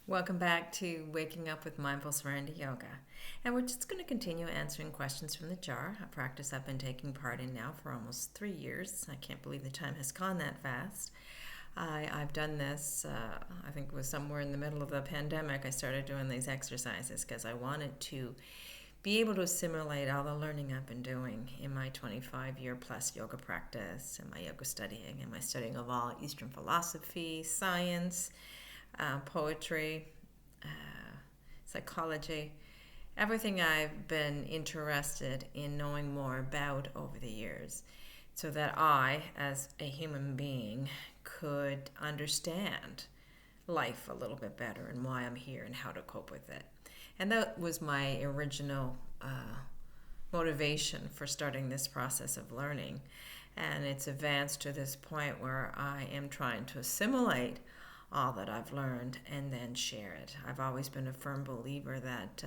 Welcome back to Waking Up with Mindful Serenity Yoga. And we're just going to continue answering questions from the jar, a practice I've been taking part in now for almost 3 years. I can't believe the time has gone that fast. I've done this, I think it was somewhere in the middle of the pandemic. I started doing these exercises because I wanted to be able to assimilate all the learning I've been doing in my 25-year plus yoga practice and my yoga studying and my studying of all Eastern philosophy, science, poetry, psychology, everything I've been interested in knowing more about over the years, so that I, as a human being, could understand life a little bit better and why I'm here and how to cope with it. And that was my original motivation for starting this process of learning. And it's advanced to this point where I am trying to assimilate all that I've learned and then share it. I've always been a firm believer that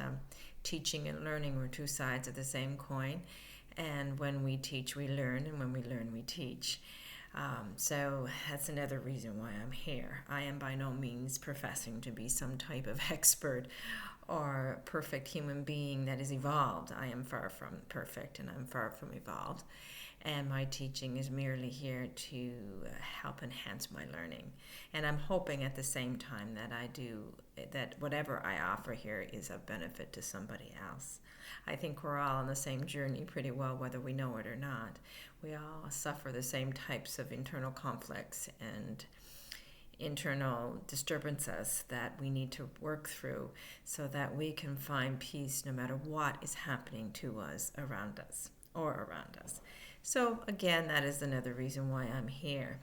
teaching and learning were two sides of the same coin. And when we teach, we learn, and when we learn, we teach. So that's another reason why I'm here. I am by no means professing to be some type of expert or perfect human being that is evolved. I am far from perfect and I'm far from evolved. And my teaching is merely here to help enhance my learning. And I'm hoping at the same time that whatever I offer here is of benefit to somebody else. I think we're all on the same journey pretty well, whether we know it or not. We all suffer the same types of internal conflicts and internal disturbances that we need to work through so that we can find peace no matter what is happening to us around us or around us. So again, that is another reason why I'm here.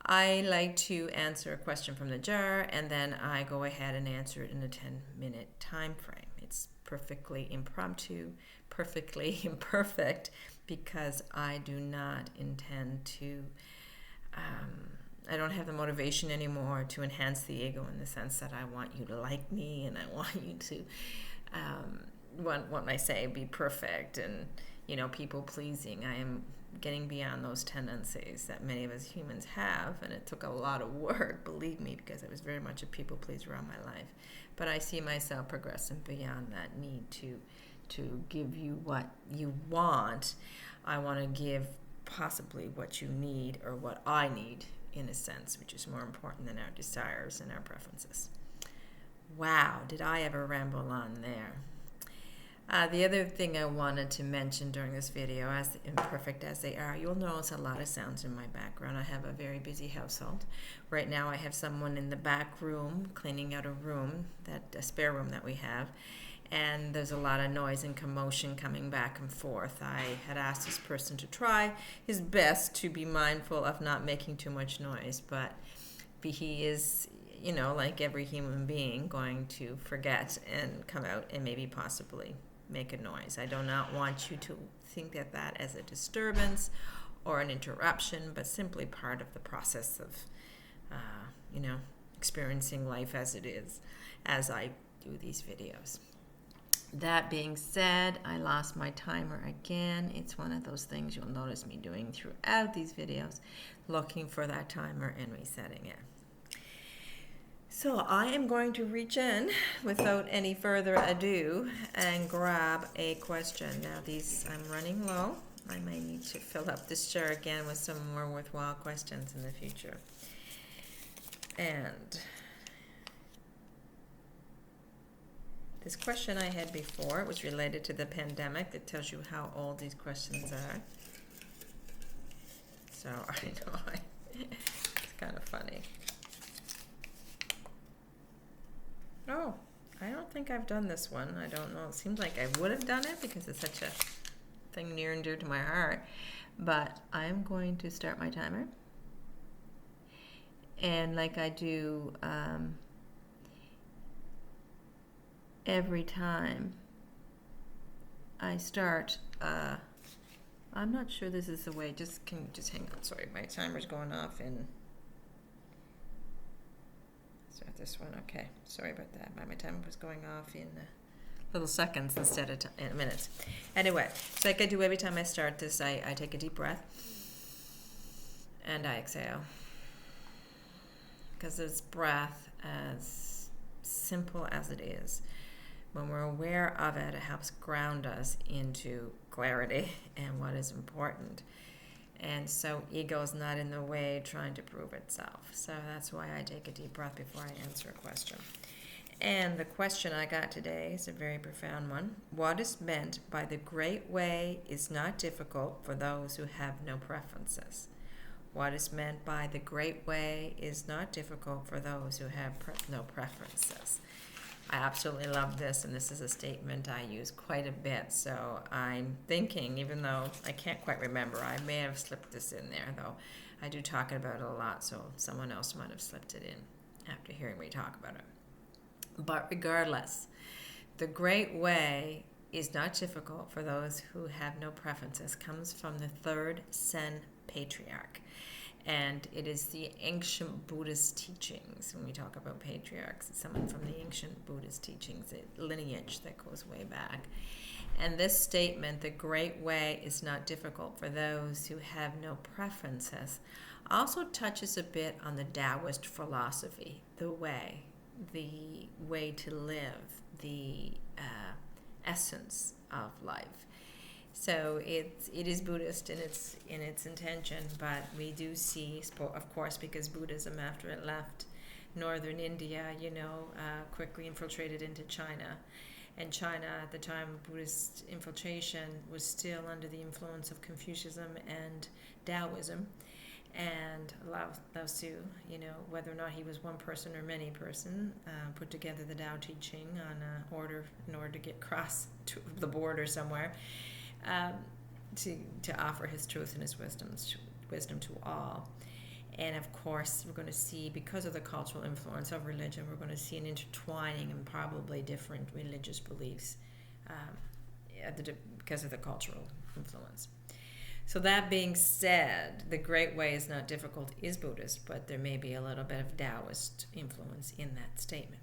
I like to answer a question from the jar and then I go ahead and answer it in a 10-minute time frame. It's perfectly impromptu, perfectly imperfect, because I do not intend to I don't have the motivation anymore to enhance the ego in the sense that I want you to like me and I want you to what I say, be perfect and people pleasing. I am getting beyond those tendencies that many of us humans have, and it took a lot of work, believe me, because I was very much a people pleaser all my life. But I see myself progressing beyond that need to give you what you want. I want to give possibly what you need or what I need, in a sense, which is more important than our desires and our preferences. Wow, did I ever ramble on there? The other thing I wanted to mention during this video, as imperfect as they are, you'll notice a lot of sounds in my background. I have a very busy household. Right now I have someone in the back room cleaning out a spare room that we have, and there's a lot of noise and commotion coming back and forth. I had asked this person to try his best to be mindful of not making too much noise, but he is, like every human being, going to forget and come out and maybe possibly make a noise. I do not want you to think of that as a disturbance or an interruption, but simply part of the process of, experiencing life as it is, as I do these videos. That being said, I lost my timer again. It's one of those things you'll notice me doing throughout these videos, looking for that timer and resetting it. So I am going to reach in without any further ado and grab a question. Now I'm running low. I might need to fill up this jar again with some more worthwhile questions in the future. And this question I had before, it was related to the pandemic. It tells you how old these questions are. So I know it's kind of funny. Oh, I don't think I've done this one. I don't know. It seems like I would have done it because it's such a thing near and dear to my heart. But I'm going to start my timer. And like I do every time I start, I'm not sure this is the way. Can you just hang on? Sorry, my timer's going off in... Start this one. Okay, sorry about that. My timer was going off in little seconds instead of in minutes. Anyway, so like I do every time I start this, I take a deep breath and I exhale, because this breath as simple as it is, when we're aware of it, it helps ground us into clarity and what is important. And so ego is not in the way trying to prove itself. So that's why I take a deep breath before I answer a question. And the question I got today is a very profound one. What is meant by the great way is not difficult for those who have no preferences? What is meant by the great way is not difficult for those who have no preferences? I absolutely love this, and this is a statement I use quite a bit. So I'm thinking, even though I can't quite remember, I may have slipped this in there, though I do talk about it a lot, so someone else might have slipped it in after hearing me talk about it. But regardless, the great way is not difficult for those who have no preferences comes from the Third Zen Patriarch. And it is the ancient Buddhist teachings. When we talk about patriarchs, it's someone from the ancient Buddhist teachings, a lineage that goes way back. And this statement, the great way is not difficult for those who have no preferences, also touches a bit on the Taoist philosophy, the way to live, the essence of life. So it is Buddhist in its intention, but we do see, of course, because Buddhism, after it left northern India, quickly infiltrated into China. And China, at the time of Buddhist infiltration, was still under the influence of Confucianism and Taoism. And Lao Tzu, whether or not he was one person or many person, put together the Tao Te Ching in order to get across to the border somewhere. To offer his truth and his wisdom to all. And of course, we're going to see, because of the cultural influence of religion, we're going to see an intertwining and probably different religious beliefs because of the cultural influence. So that being said, the great way is not difficult is Buddhist, but there may be a little bit of Taoist influence in that statement.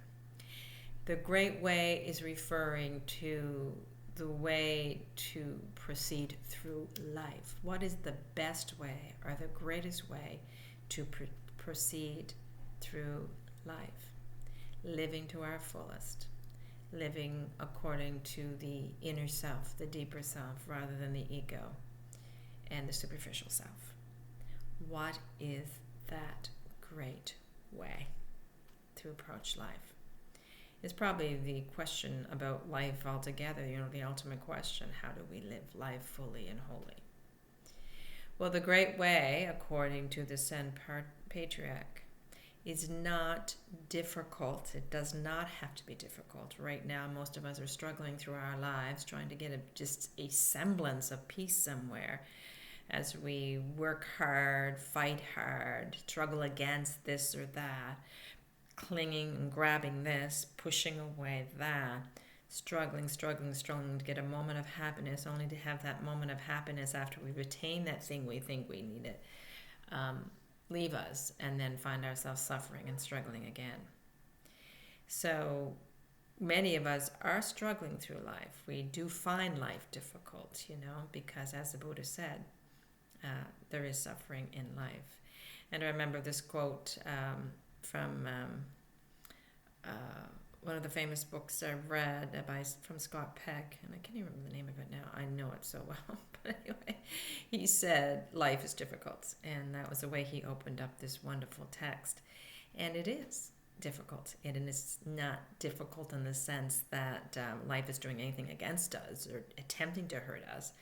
The great way is referring to the way to proceed through life. What is the best way or the greatest way to proceed through life? Living to our fullest, living according to the inner self, the deeper self, rather than the ego and the superficial self. What is that great way to approach life? It's probably the question about life altogether, the ultimate question. How do we live life fully and wholly? Well, the great way, according to the Zen Patriarch, is not difficult. It does not have to be difficult. Right now, most of us are struggling through our lives, trying to get just a semblance of peace somewhere as we work hard, fight hard, struggle against this or that, clinging and grabbing this, pushing away that, struggling to get a moment of happiness, only to have that moment of happiness after we've attained that thing we think we needed, leave us, and then find ourselves suffering and struggling again. So many of us are struggling through life. We do find life difficult, because as the Buddha said, there is suffering in life. And I remember this quote from one of the famous books I've read from Scott Peck, and I can't even remember the name of it now. I know it so well, but anyway, he said life is difficult, and that was the way he opened up this wonderful text. And it is difficult, and it's not difficult in the sense that life is doing anything against us or attempting to hurt us.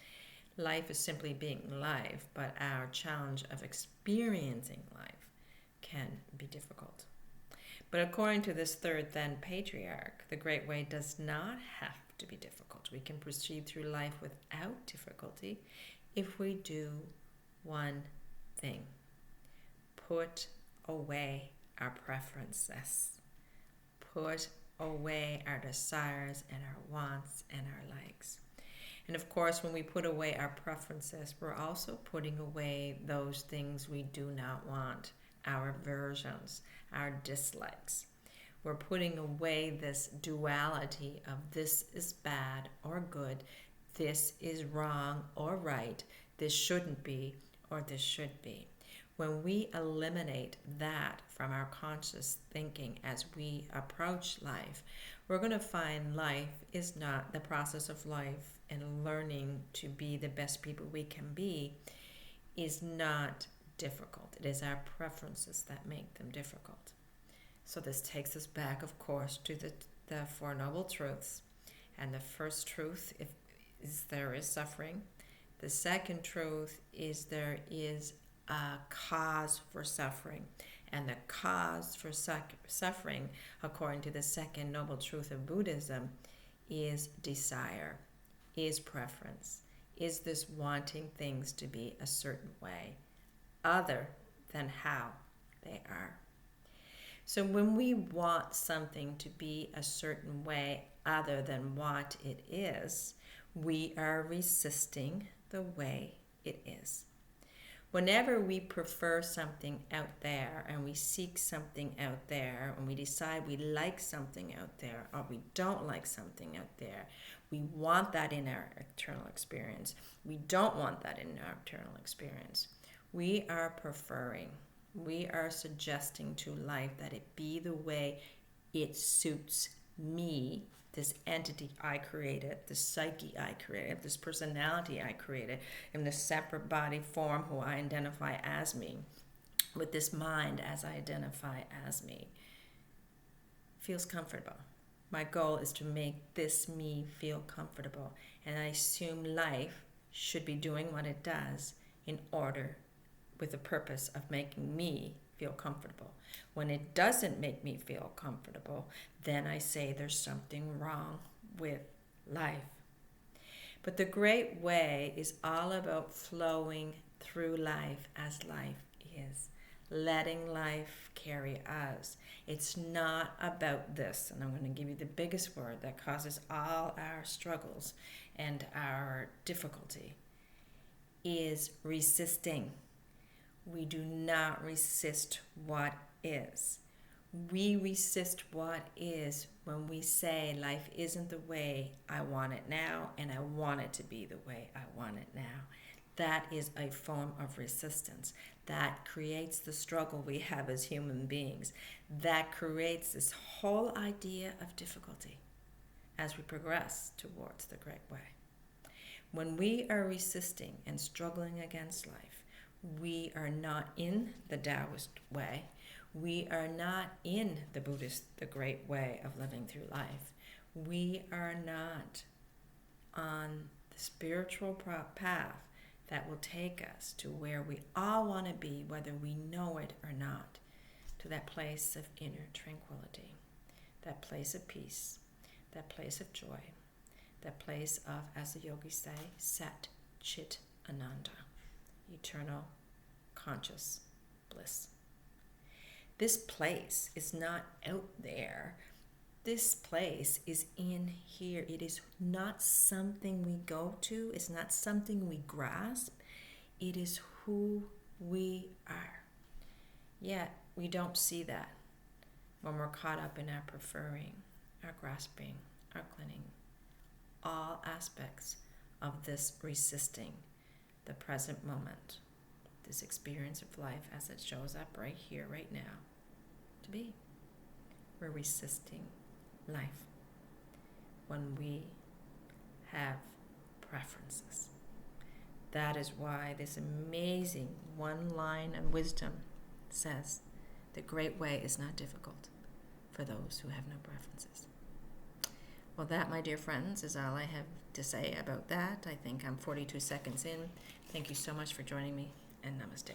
Life is simply being life, but our challenge of experiencing life can be difficult. But according to this Third Zen Patriarch, the great way does not have to be difficult. We can proceed through life without difficulty if we do one thing: put away our preferences, put away our desires and our wants and our likes. And of course, when we put away our preferences, we're also putting away those things we do not want, our aversions, our dislikes. We're putting away this duality of this is bad or good, this is wrong or right, this shouldn't be or this should be. When we eliminate that from our conscious thinking as we approach life, we're going to find life is not the process of life, and learning to be the best people we can be is not difficult. It is our preferences that make them difficult. So this takes us back, of course, to the Four Noble Truths. And the first truth is there is suffering. The second truth is there is a cause for suffering. And the cause for suffering, according to the second noble truth of Buddhism, is desire, is preference, is this wanting things to be a certain way, other than how they are. So when we want something to be a certain way other than what it is, we are resisting the way it is. Whenever we prefer something out there and we seek something out there and we decide we like something out there or we don't like something out there, we want that in our external experience. We don't want that in our internal experience. We are preferring, we are suggesting to life that it be the way it suits me, this entity I created, this psyche I created, this personality I created, in this separate body form who I identify as me, with this mind as I identify as me, feels comfortable. My goal is to make this me feel comfortable, and I assume life should be doing what it does in order, with the purpose of making me feel comfortable. When it doesn't make me feel comfortable, then I say there's something wrong with life. But the great way is all about flowing through life as life is, letting life carry us. It's not about this, and I'm going to give you the biggest word that causes all our struggles and our difficulty, is resisting. We do not resist what is. We resist what is when we say life isn't the way I want it now, and I want it to be the way I want it now. That is a form of resistance. That creates the struggle we have as human beings. That creates this whole idea of difficulty as we progress towards the great way. When we are resisting and struggling against life, we are not in the Taoist way. We are not in the Buddhist, the great way of living through life. We are not on the spiritual path that will take us to where we all want to be, whether we know it or not, to that place of inner tranquility, that place of peace, that place of joy, that place of, as the yogis say, Sat Chit Ananda, eternal conscious bliss. This place is not out there. This place is in here. It is not something we go to. It's not something we grasp. It is who we are. Yet we don't see that when we're caught up in our preferring, our grasping, our clinging, all aspects of this resisting the present moment, this experience of life as it shows up right here, right now, to be. We're resisting life when we have preferences. That is why this amazing one line of wisdom says the great way is not difficult for those who have no preferences. Well, that, my dear friends, is all I have to say about that. I think I'm 42 seconds in. Thank you so much for joining me, and namaste.